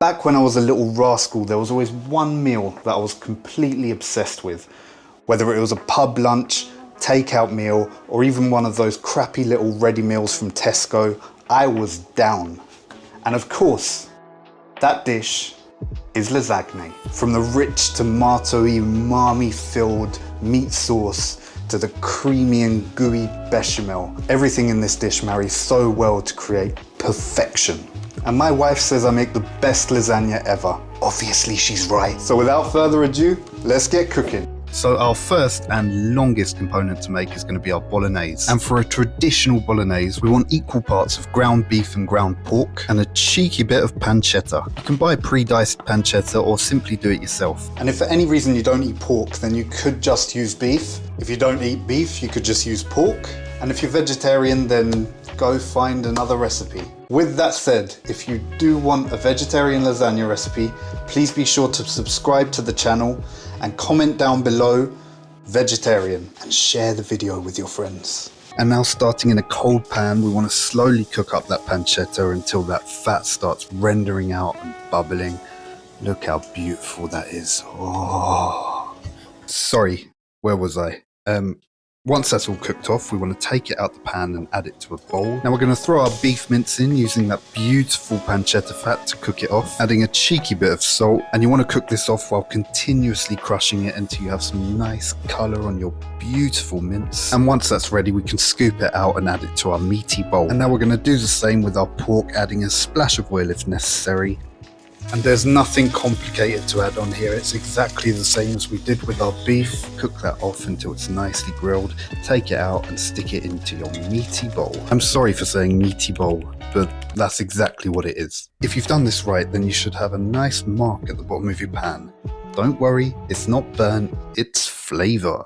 Back when I was a little rascal, there was always one meal that I was completely obsessed with. Whether it was a pub lunch, takeout meal, or even one of those crappy little ready meals from Tesco, I was down. And of course, that dish is lasagne. From the rich tomato-y, umami-filled meat sauce to the creamy and gooey bechamel, everything in this dish marries so well to create perfection. And my wife says I make the best lasagna ever. Obviously she's right. So without further ado, let's get cooking. So our first and longest component to make is going to be our bolognese. And for a traditional bolognese, we want equal parts of ground beef and ground pork and a cheeky bit of pancetta. You can buy pre-diced pancetta or simply do it yourself. And if for any reason you don't eat pork, then you could just use beef. If you don't eat beef, you could just use pork. And if you're vegetarian, then go find another recipe. With that said, if you do want a vegetarian lasagna recipe, please be sure to subscribe to the channel and comment down below vegetarian and share the video with your friends. And now, starting in a cold pan, we want to slowly cook up that pancetta until that fat starts rendering out and bubbling. Look how beautiful that is. Oh. Sorry, where was I? Once that's all cooked off, we want to take it out the pan and add it to a bowl. Now we're going to throw our beef mince in using that beautiful pancetta fat to cook it off, adding a cheeky bit of salt. And you want to cook this off while continuously crushing it until you have some nice colour on your beautiful mince. And once that's ready, we can scoop it out and add it to our meaty bowl. And now we're going to do the same with our pork, adding a splash of oil if necessary. And there's nothing complicated to add on here. It's exactly the same as we did with our beef. Cook that off until it's nicely grilled. Take it out and stick it into your meaty bowl. I'm sorry for saying meaty bowl, but that's exactly what it is. If you've done this right, then you should have a nice mark at the bottom of your pan. Don't worry, it's not burnt, it's flavour.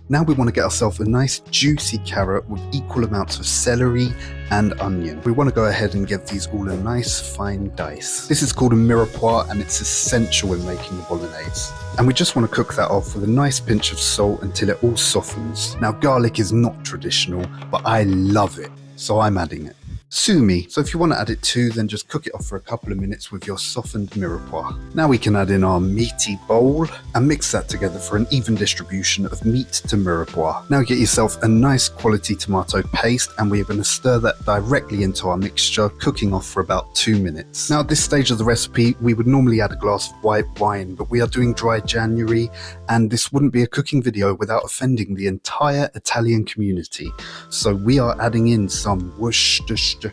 Now we want to get ourselves a nice juicy carrot with equal amounts of celery and onion. We want to go ahead and give these all a nice fine dice. This is called a mirepoix and it's essential in making the bolognese. And we just want to cook that off with a nice pinch of salt until it all softens. Now garlic is not traditional, but I love it, so I'm adding it. Sue me. So if you want to add it too, then just cook it off for a couple of minutes with your softened mirepoix. Now we can add in our meaty bowl and mix that together for an even distribution of meat to mirepoix. Now get yourself a nice quality tomato paste and we are going to stir that directly into our mixture, cooking off for about 2 minutes. Now at this stage of the recipe, we would normally add a glass of white wine, but we are doing dry January and this wouldn't be a cooking video without offending the entire Italian community. So we are adding in some Worcestershire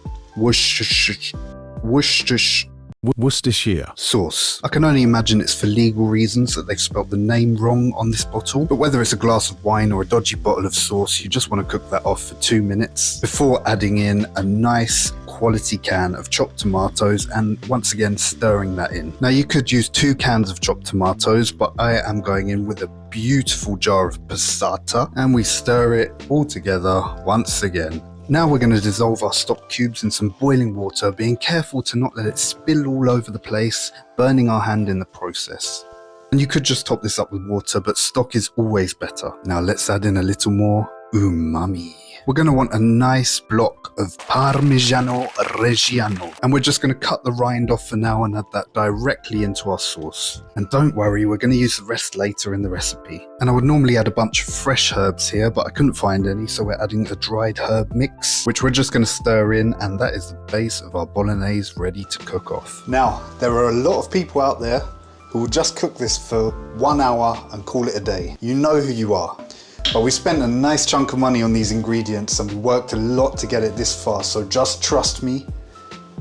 sauce. I can only imagine it's for legal reasons that they've spelt the name wrong on this bottle, but whether it's a glass of wine or a dodgy bottle of sauce, you just want to cook that off for 2 minutes before adding in a nice quality can of chopped tomatoes and once again stirring that in. Now you could use 2 cans of chopped tomatoes, but I am going in with a beautiful jar of passata and we stir it all together once again. Now we're going to dissolve our stock cubes in some boiling water, being careful to not let it spill all over the place, burning our hand in the process. And you could just top this up with water, but stock is always better. Now let's add in a little more umami. We're going to want a nice block of Parmigiano Reggiano. And we're just going to cut the rind off for now and add that directly into our sauce. And don't worry, we're going to use the rest later in the recipe. And I would normally add a bunch of fresh herbs here, but I couldn't find any, so we're adding a dried herb mix, which we're just going to stir in, and that is the base of our bolognese ready to cook off. Now, there are a lot of people out there who will just cook this for 1 hour and call it a day. You know who you are. But we spent a nice chunk of money on these ingredients and we worked a lot to get it this far, so just trust me.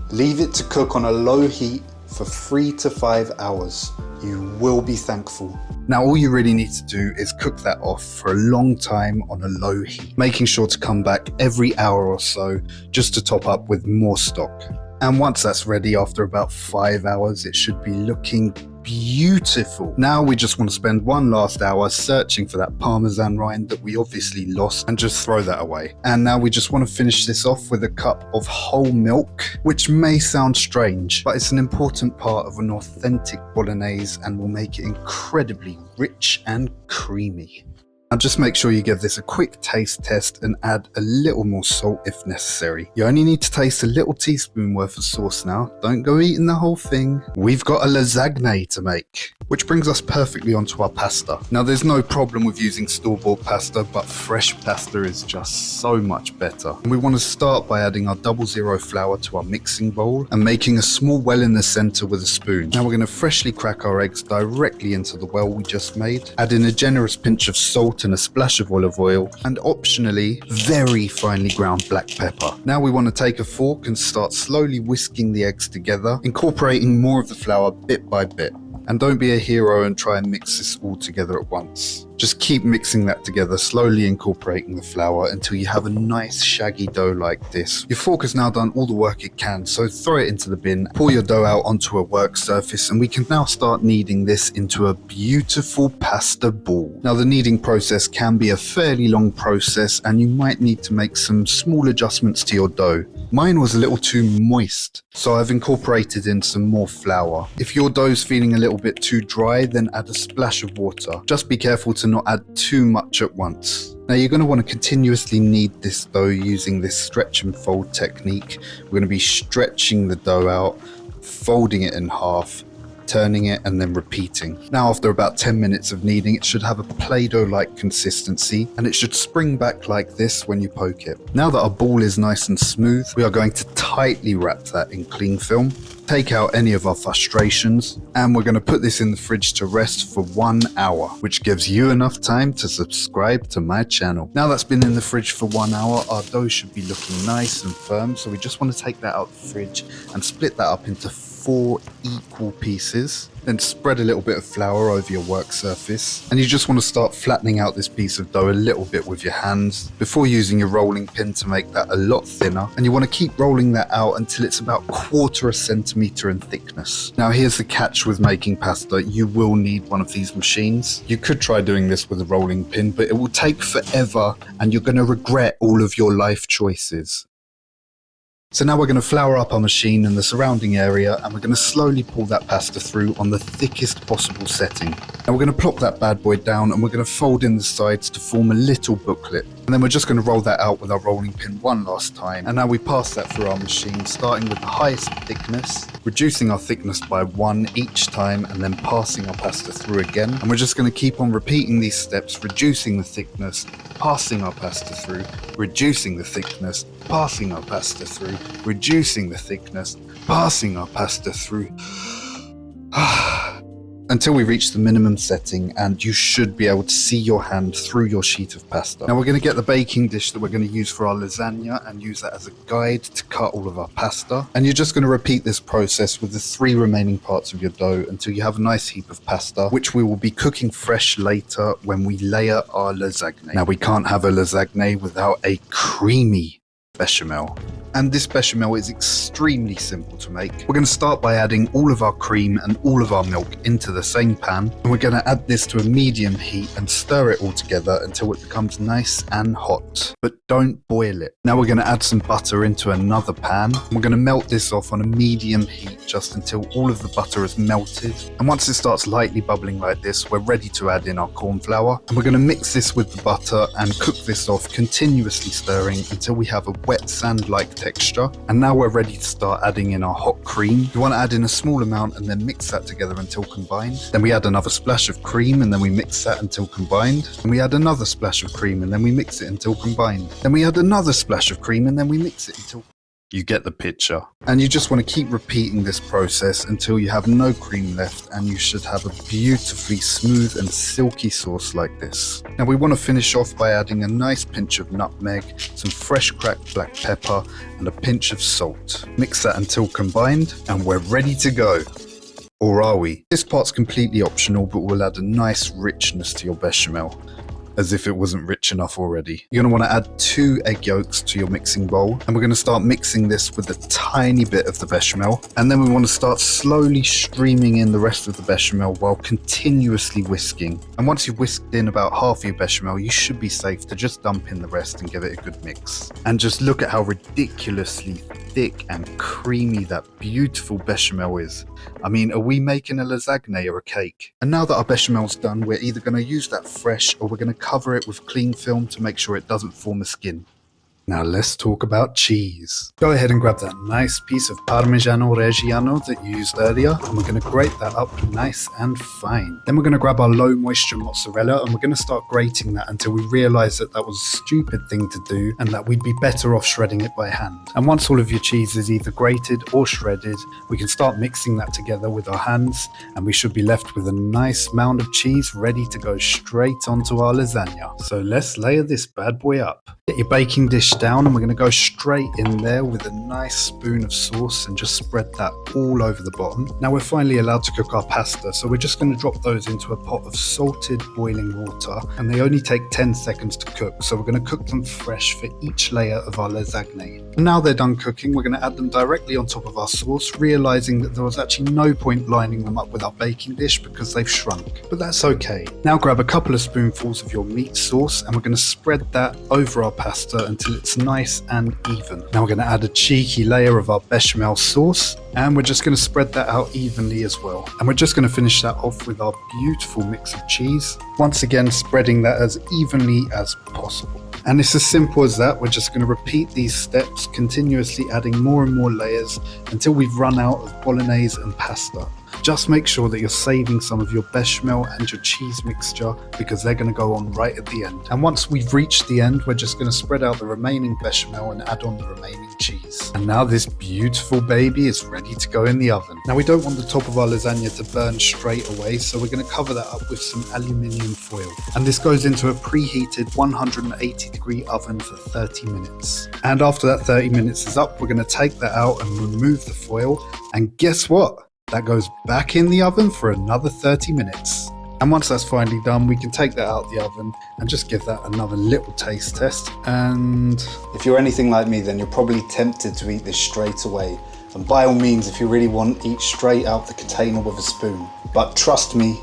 Leave it to cook on a low heat for 3 to 5 hours. You will be thankful. Now all you really need to do is cook that off for a long time on a low heat, making sure to come back every hour or so just to top up with more stock. And once that's ready, after about 5 hours, it should be looking beautiful. Now we just want to spend one last hour searching for that Parmesan rind that we obviously lost and just throw that away. And now we just want to finish this off with a cup of whole milk, which may sound strange, but it's an important part of an authentic bolognese and will make it incredibly rich and creamy. Now just make sure you give this a quick taste test and add a little more salt if necessary. You only need to taste a little teaspoon worth of sauce now. Don't go eating the whole thing. We've got a lasagne to make, which brings us perfectly onto our pasta. Now there's no problem with using store-bought pasta, but fresh pasta is just so much better. And we want to start by adding our 00 flour to our mixing bowl and making a small well in the center with a spoon. Now we're going to freshly crack our eggs directly into the well we just made, add in a generous pinch of salt and a splash of olive oil, and optionally, very finely ground black pepper. Now we want to take a fork and start slowly whisking the eggs together, incorporating more of the flour bit by bit. And don't be a hero and try and mix this all together at once. Just keep mixing that together, slowly incorporating the flour until you have a nice shaggy dough like this. Your fork has now done all the work it can, so throw it into the bin, pour your dough out onto a work surface, and we can now start kneading this into a beautiful pasta ball. Now the kneading process can be a fairly long process and you might need to make some small adjustments to your dough. Mine was a little too moist, so I've incorporated in some more flour. If your dough's feeling a little bit too dry, then add a splash of water. Just be careful to not add too much at once. Now you're going to want to continuously knead this dough using this stretch and fold technique. We're going to be stretching the dough out, folding it in half, turning it and then repeating. Now after about 10 minutes of kneading, it should have a Play-Doh like consistency and it should spring back like this when you poke it. Now that our ball is nice and smooth, we are going to tightly wrap that in cling film, take out any of our frustrations, and we're going to put this in the fridge to rest for 1 hour, which gives you enough time to subscribe to my channel. Now that's been in the fridge for 1 hour, our dough should be looking nice and firm, so we just want to take that out of the fridge and split that up into 4 equal pieces. Then spread a little bit of flour over your work surface, and you just want to start flattening out this piece of dough a little bit with your hands before using your rolling pin to make that a lot thinner, and you want to keep rolling that out until it's about 1/4 centimeter in thickness. Now here's the catch with making pasta: you will need one of these machines. You could try doing this with a rolling pin, but it will take forever and you're going to regret all of your life choices. So now we're going to flour up our machine and the surrounding area, and we're going to slowly pull that pasta through on the thickest possible setting. Now we're going to plop that bad boy down and we're going to fold in the sides to form a little booklet. And then we're just going to roll that out with our rolling pin one last time. And now we pass that through our machine, starting with the highest thickness, reducing our thickness by 1 each time, and then passing our pasta through again. And we're just going to keep on repeating these steps, reducing the thickness, passing our pasta through, reducing the thickness, passing our pasta through, reducing the thickness, passing our pasta through, until we reach the minimum setting, and you should be able to see your hand through your sheet of pasta. Now we're going to get the baking dish that we're going to use for our lasagna and use that as a guide to cut all of our pasta. And you're just going to repeat this process with the 3 remaining parts of your dough until you have a nice heap of pasta, which we will be cooking fresh later when we layer our lasagne. Now we can't have a lasagne without a creamy bechamel. And this bechamel is extremely simple to make. We're going to start by adding all of our cream and all of our milk into the same pan, and we're going to add this to a medium heat and stir it all together until it becomes nice and hot, but don't boil it. Now we're going to add some butter into another pan, and we're going to melt this off on a medium heat just until all of the butter is melted. And once it starts lightly bubbling like this, we're ready to add in our corn flour, and we're going to mix this with the butter and cook this off, continuously stirring until we have a wet sand-like texture. And now we're ready to start adding in our hot cream. You want to add in a small amount and then mix that together until combined. Then we add another splash of cream and then we mix that until combined. And we add another splash of cream and then we mix it until combined. Then we add another splash of cream and then we mix it until... You get the picture. And you just want to keep repeating this process until you have no cream left, and you should have a beautifully smooth and silky sauce like this. Now we want to finish off by adding a nice pinch of nutmeg, some fresh cracked black pepper, and a pinch of salt. Mix that until combined, and we're ready to go. Or are we? This part's completely optional, but will add a nice richness to your bechamel. As if it wasn't rich enough already. You're going to want to add 2 egg yolks to your mixing bowl, and we're going to start mixing this with a tiny bit of the bechamel, and then we want to start slowly streaming in the rest of the bechamel while continuously whisking. And once you've whisked in about half of your bechamel, you should be safe to just dump in the rest and give it a good mix. And just look at how ridiculously thick and creamy that beautiful bechamel is. I mean, are we making a lasagne or a cake? And now that our bechamel's done, we're either going to use that fresh or we're going to cover it with cling film to make sure it doesn't form a skin. Now let's talk about cheese. Go ahead and grab that nice piece of Parmigiano Reggiano that you used earlier, and we're going to grate that up nice and fine. Then we're going to grab our low moisture mozzarella and we're going to start grating that until we realise that that was a stupid thing to do and that we'd be better off shredding it by hand. And once all of your cheese is either grated or shredded, we can start mixing that together with our hands, and we should be left with a nice mound of cheese ready to go straight onto our lasagna. So let's layer this bad boy up. Get your baking dish down and we're going to go straight in there with a nice spoon of sauce and just spread that all over the bottom. Now we're finally allowed to cook our pasta, so we're just going to drop those into a pot of salted boiling water, and they only take 10 seconds to cook, so we're going to cook them fresh for each layer of our lasagne. And now they're done cooking, we're going to add them directly on top of our sauce, realising that there was actually no point lining them up with our baking dish because they've shrunk, but that's okay. Now grab a couple of spoonfuls of your meat sauce and we're going to spread that over our pasta until it's nice and even. Now we're going to add a cheeky layer of our bechamel sauce, and we're just going to spread that out evenly as well. And we're just going to finish that off with our beautiful mix of cheese, once again spreading that as evenly as possible. And it's as simple as that. We're just going to repeat these steps, continuously adding more and more layers until we've run out of bolognese and pasta. Just make sure that you're saving some of your bechamel and your cheese mixture because they're going to go on right at the end. And once we've reached the end, we're just going to spread out the remaining bechamel and add on the remaining cheese. And now this beautiful baby is ready to go in the oven. Now we don't want the top of our lasagna to burn straight away, so we're going to cover that up with some aluminium foil. And this goes into a preheated 180-degree oven for 30 minutes. And after that 30 minutes is up, we're going to take that out and remove the foil. And guess what? That goes back in the oven for another 30 minutes. And once that's finally done, we can take that out of the oven and just give that another little taste test. And if you're anything like me, then you're probably tempted to eat this straight away. And by all means, if you really want, eat straight out the container with a spoon. But trust me,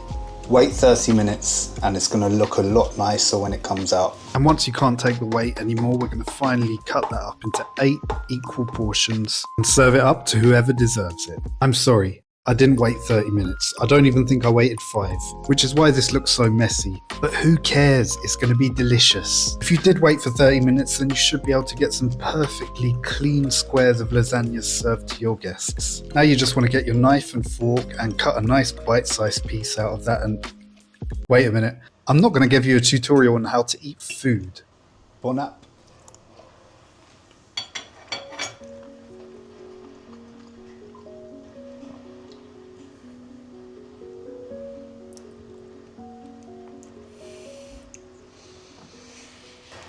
wait 30 minutes and it's going to look a lot nicer when it comes out. And once you can't take the weight anymore, we're going to finally cut that up into 8 equal portions and serve it up to whoever deserves it. I'm sorry, I didn't wait 30 minutes. I don't even think I waited 5, which is why this looks so messy. But who cares? It's going to be delicious. If you did wait for 30 minutes, then you should be able to get some perfectly clean squares of lasagna served to your guests. Now you just want to get your knife and fork and cut a nice bite-sized piece out of that. And wait a minute, I'm not going to give you a tutorial on how to eat food. Bon app.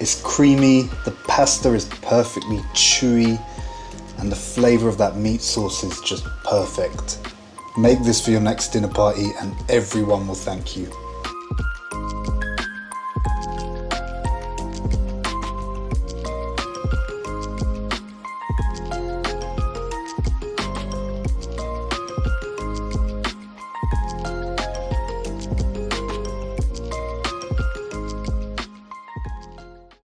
It's creamy, the pasta is perfectly chewy, and the flavour of that meat sauce is just perfect. Make this for your next dinner party and everyone will thank you.